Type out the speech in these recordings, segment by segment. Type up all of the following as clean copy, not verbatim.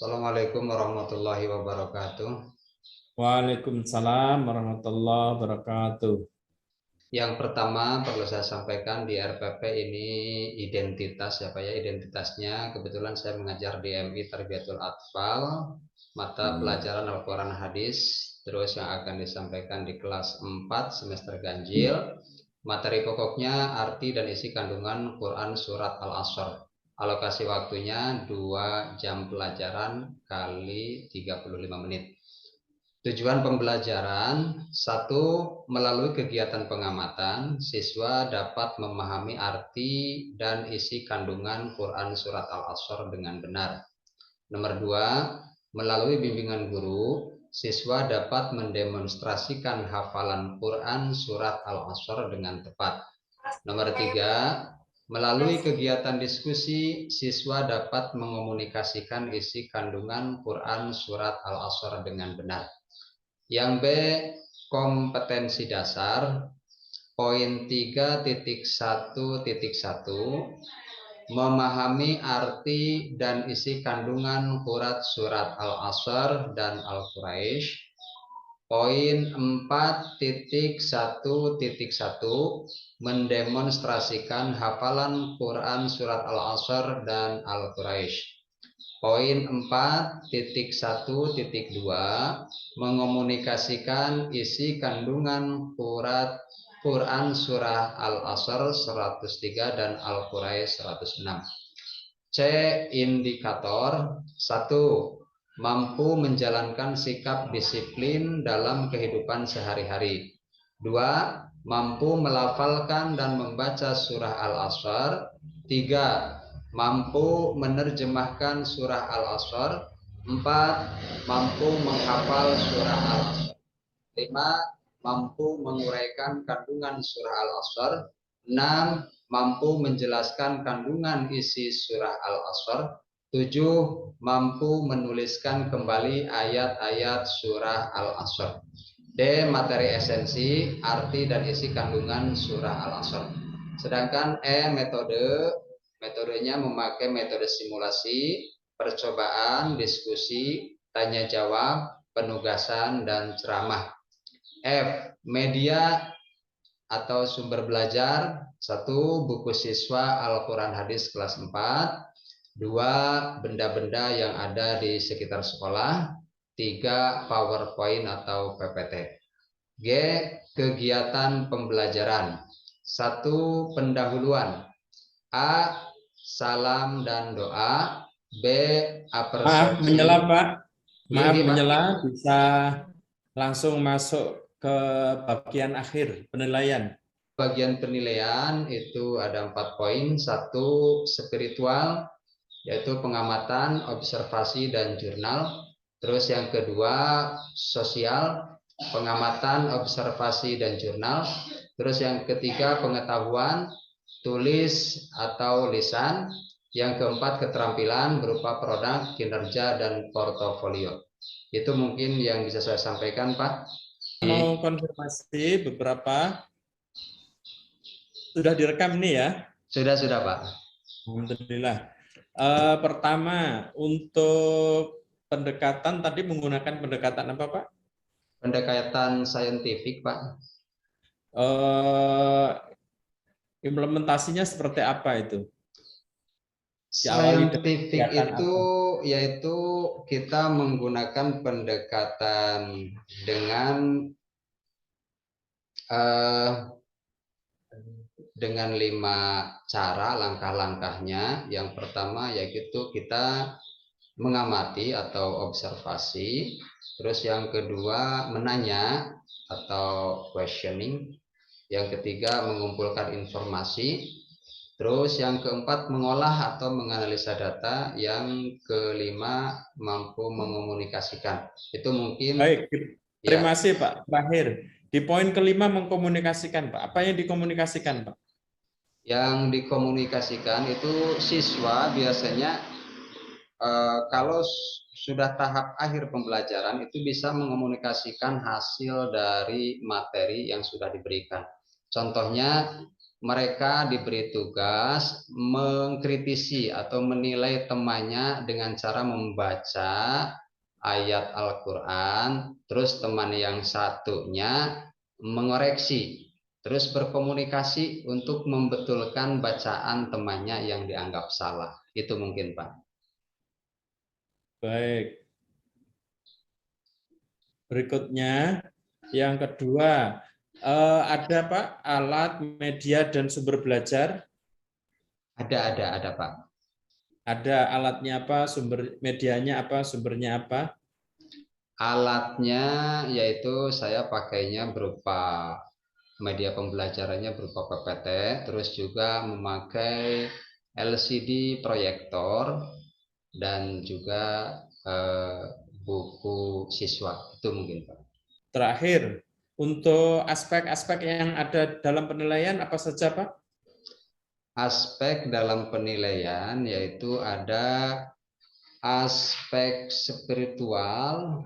Assalamualaikum warahmatullahi wabarakatuh. Waalaikumsalam warahmatullahi wabarakatuh. Yang pertama perlu saya sampaikan di RPP ini identitas ya Pak ya. Identitasnya kebetulan saya mengajar di MI Tarbiyatul Atfal, mata pelajaran Al-Quran Hadis. Terus yang akan disampaikan di kelas 4 semester ganjil. Materi pokoknya arti dan isi kandungan Quran Surat Al-Asr. Alokasi waktunya 2 jam pelajaran kali 35 menit. Tujuan pembelajaran, satu, melalui kegiatan pengamatan, siswa dapat memahami arti dan isi kandungan Quran Surat Al-Asr dengan benar. Nomor dua, melalui bimbingan guru, siswa dapat mendemonstrasikan hafalan Quran Surat Al-Asr dengan tepat. Nomor tiga, melalui kegiatan diskusi, siswa dapat mengomunikasikan isi kandungan Quran Surat Al-Asr dengan benar. Yang B, kompetensi dasar, poin 3.1.1, memahami arti dan isi kandungan surat Al-Asr dan Al-Quraisy. Poin 4.1.1, mendemonstrasikan hafalan Quran surat Al-Asr dan Al-Quraisy. Poin 4.1.2, mengomunikasikan isi kandungan Quran surah Al-Asr 103 dan Al-Quraisy 106. C. Indikator 1. Mampu menjalankan sikap disiplin dalam kehidupan sehari-hari. 2. Mampu melafalkan dan membaca surah Al-Asr. 3. Mampu menerjemahkan surah Al-Asr. 4. Mampu menghafal surah Al-Asr. 5. Mampu menguraikan kandungan surah Al-Asr. 6. Mampu menjelaskan kandungan isi surah Al-Asr. 7. Mampu menuliskan kembali ayat-ayat surah Al-Asr. D. Materi esensi, arti dan isi kandungan surah Al-Asr. Sedangkan E. Metodenya memakai metode simulasi, percobaan, diskusi, tanya jawab, penugasan, dan ceramah. F. Media atau sumber belajar. 1. Buku siswa Al-Quran Hadis kelas 4. 2. Benda-benda yang ada di sekitar sekolah. 3. PowerPoint atau PPT. G. Kegiatan pembelajaran. 1. Pendahuluan. A. Salam dan doa. B. Maaf menyela, Apresiasi. Pak. Maaf G, Pak. menyela, bisa langsung masuk ke bagian akhir penilaian. Bagian penilaian itu ada 4 poin. 1. Spiritual, yaitu pengamatan, observasi, dan jurnal. Terus yang kedua, sosial, pengamatan, observasi, dan jurnal. Terus yang ketiga, pengetahuan, tulis atau lisan. Yang keempat, keterampilan berupa produk, kinerja, dan portofolio. Itu mungkin yang bisa saya sampaikan, Pak. Mau konfirmasi beberapa, sudah direkam nih ya? Sudah, Pak. Alhamdulillah. Pertama, untuk pendekatan tadi menggunakan pendekatan apa, Pak? Pendekatan saintifik, Pak. Eh, Implementasinya seperti apa itu? Diawali dengan Saintifik kegiatan itu apa? yaitu kita menggunakan pendekatan dengan eh, dengan 5 cara langkah-langkahnya. Yang pertama yaitu kita mengamati atau observasi. Terus yang kedua menanya atau questioning. Yang ketiga mengumpulkan informasi. Terus yang keempat mengolah atau menganalisa data. Yang kelima mampu mengomunikasikan. Itu mungkin Baik, ya. terima kasih Pak. Terakhir, di poin kelima mengkomunikasikan Pak. Apa yang dikomunikasikan Pak? Yang dikomunikasikan itu siswa biasanya kalau sudah tahap akhir pembelajaran itu bisa mengomunikasikan hasil dari materi yang sudah diberikan. Contohnya mereka diberi tugas mengkritisi atau menilai temannya dengan cara membaca ayat Al-Quran, terus teman yang satunya mengoreksi, terus berkomunikasi untuk membetulkan bacaan temannya yang dianggap salah. Itu mungkin, Pak. Baik. Berikutnya, yang kedua, ada Pak alat, media, dan sumber belajar? Ada, Pak. Ada alatnya apa, sumber medianya apa, sumbernya apa? Alatnya yaitu saya pakainya berupa media pembelajarannya berupa PPT, terus juga memakai LCD proyektor dan juga buku siswa. Itu mungkin, Pak. Terakhir, untuk aspek-aspek yang ada dalam penilaian apa saja, Pak? Aspek dalam penilaian yaitu ada aspek spiritual,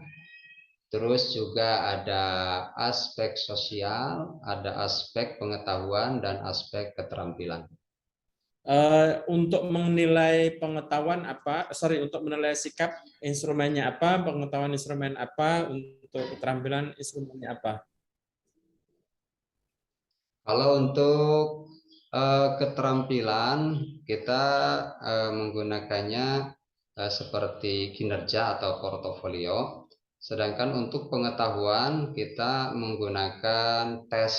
terus juga ada aspek sosial, ada aspek pengetahuan, dan aspek keterampilan. Untuk menilai pengetahuan apa, untuk menilai sikap instrumennya apa, pengetahuan instrumen apa, untuk keterampilan instrumennya apa? Kalau untuk keterampilan kita menggunakannya seperti kinerja atau portofolio. Sedangkan untuk pengetahuan kita menggunakan tes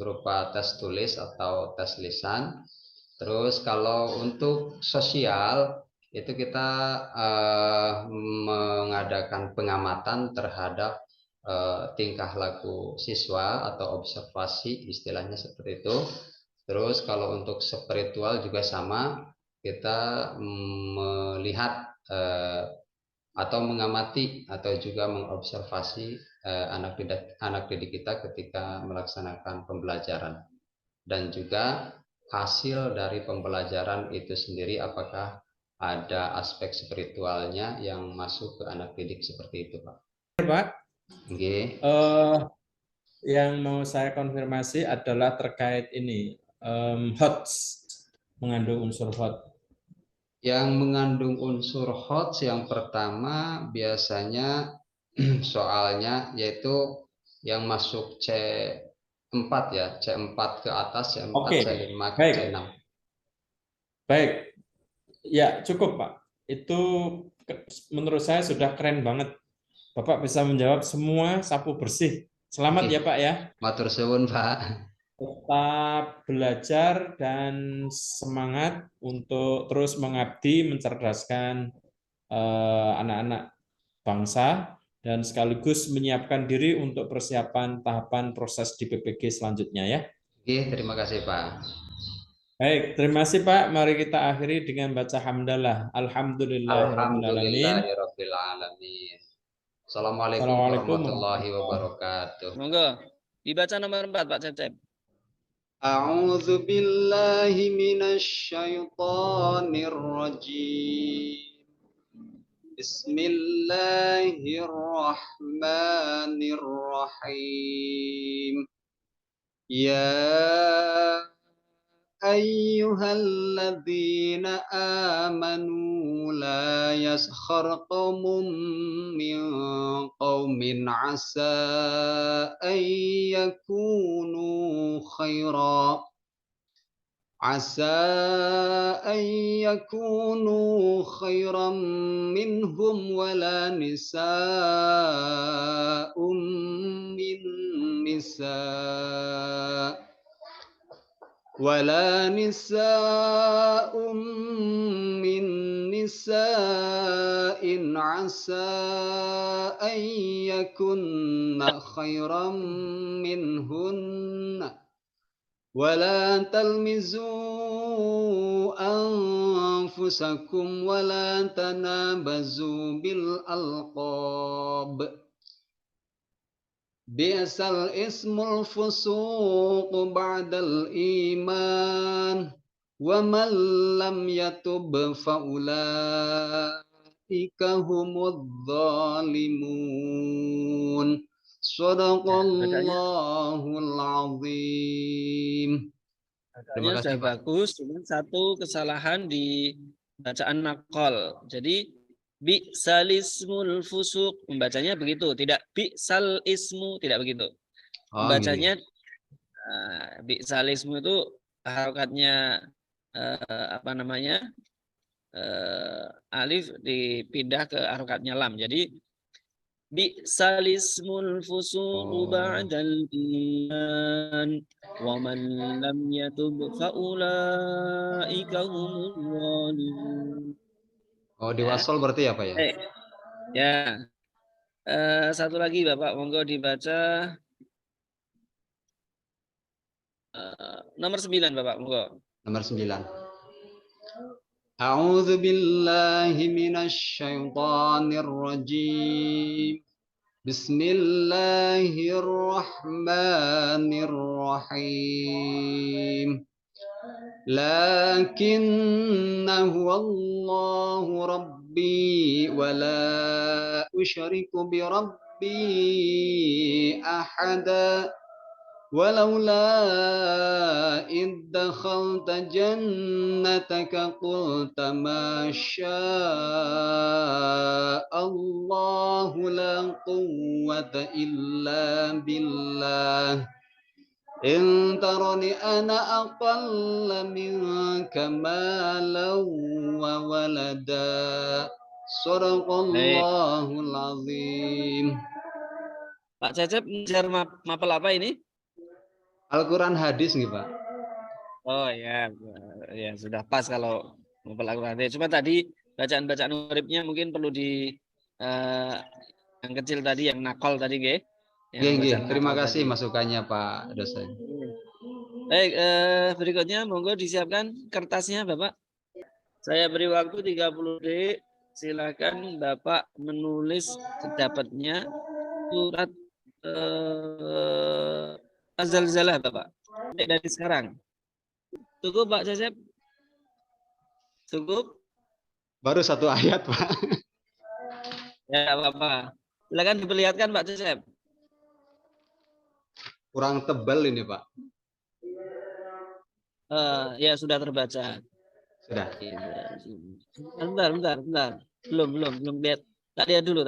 berupa tes tulis atau tes lisan. Terus kalau untuk sosial itu kita mengadakan pengamatan terhadap tingkah laku siswa atau observasi, istilahnya seperti itu. Terus kalau untuk spiritual juga sama, kita melihat atau mengamati atau juga mengobservasi anak didik kita ketika melaksanakan pembelajaran, dan juga hasil dari pembelajaran itu sendiri apakah ada aspek spiritualnya yang masuk ke anak didik seperti itu, Pak. Pak, Oke. yang mau saya konfirmasi adalah terkait ini, HOTS, mengandung unsur HOT. Yang mengandung unsur HOTS yang pertama biasanya soalnya yaitu yang masuk C4 ya, C4 ke atas, C4, Oke, C5, baik, C6. baik, ya cukup Pak. Itu menurut saya sudah keren banget. Bapak bisa menjawab semua sapu bersih. Selamat Oke, ya Pak ya. matur suwun, Pak. Tetap belajar dan semangat untuk terus mengabdi, mencerdaskan anak-anak bangsa, dan sekaligus menyiapkan diri untuk persiapan tahapan proses di PPG selanjutnya ya. Oke, terima kasih, Pak. Baik, terima kasih Pak. Mari kita akhiri dengan baca hamdalah. Alhamdulillahirrahmanirrahim. Alhamdulillahirabbil alamin. Assalamualaikum Assalamualaikum warahmatullahi warahmatullahi wabarakatuh. wabarakatuh. Monggo. Dibaca nomor 4, Pak Cecep. A'udzu billahi minasy syaithanir rajim. Bismillahirrahmanirrahim. Ya ayyuhalladzina amanu la yaskhar qaumun min qaumin asa an yakunu khairan minhum wala nisa'un min nisa' ولا نساء من نساء عسى أن يكن خيرا منهن ولا تلمزوا أنفسكم ولا تنابزوا بالألقاب بئس الاسم الفسوق بعد الإيمان ومن لم يتب فأولئك هم الظالمون صدق الله العظيم. Terima Bacanya kasih, sudah Pak. bagus, cuma satu kesalahan di bacaan nakol. Jadi bi'sal ismul fusuq membacanya begitu, tidak bi'sal ismu, tidak begitu. Oh, gini. Membacanya bi'sal ismu itu harokatnya apa namanya? Alif dipindah ke harokatnya lam. Jadi bi'sal ismul fusuq ba'dal iman wa man lam yatub fa ulaika humul zalimun. Oh, di Ya. wasol berarti ya, Pak ya? Ya. Satu lagi Bapak, monggo dibaca nomor 9 Bapak, monggo. Nomor 9. A'udzu billahi minasy syaithanir rajim. Bismillahirrahmanirrahim. Lakinnahu Allahu Rabbi wa la usyriku bi Rabbi ahada. ولولا إذ دخلت جنتك قلت ما شاء الله لا قوة إلا بالله إن ترني أنا أقل منك مالا وولدا صدق الله العظيم. Pak Cecep ngejar mapel apa ini? Al-Quran hadis nih, Pak. Oh ya, ya sudah pas kalau mapel Al-Quran. Cuma tadi bacaan-bacaan uripnya mungkin perlu di yang kecil tadi, yang nakol tadi, nggih. Nggih, terima kasih masukannya Pak dosen. Baik, berikutnya monggo disiapkan kertasnya Bapak. Saya beri waktu 30 detik. Silakan Bapak menulis sedapatnya surat Az-Zalzalah Bapak. Dari sekarang. Cukup Pak Cecep? Cukup? Baru satu ayat Pak. Ya apa-apa. Silakan diperlihatkan Pak Cecep. Kurang tebal ini Pak. Ya sudah terbaca. Sudah. Bentar. Belum lihat. Tak lihat dulu.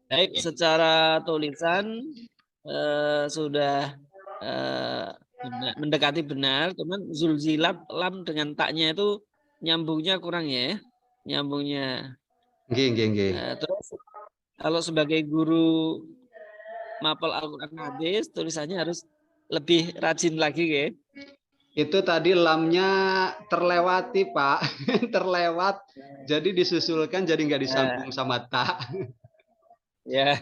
Baik, secara tulisan sudah mendekati benar, teman. Zulzilat lam dengan taknya itu nyambungnya kurang ya, nyambungnya. Nggih. Terus kalau sebagai guru mapel Al-Quran hadis, tulisannya harus lebih rajin lagi ya. Itu tadi lamnya terlewati Pak, terlewat. Jadi disusulkan jadi nggak disambung sama tak. Ya,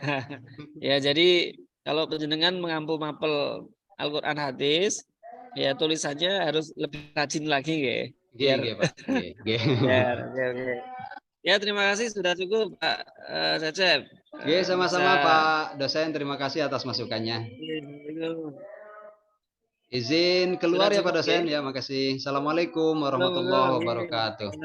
jadi kalau penjenengan mengampu mapel Al-Quran hadis, ya tulisannya harus lebih rajin lagi ya. Nggih, Pak. Nggih. Ya, terima kasih sudah cukup Pak Cecep. Nggih, sama-sama Pak dosen, terima kasih atas masukannya. Izin keluar ya Pak dosen ya, makasih. Assalamualaikum warahmatullahi wabarakatuh.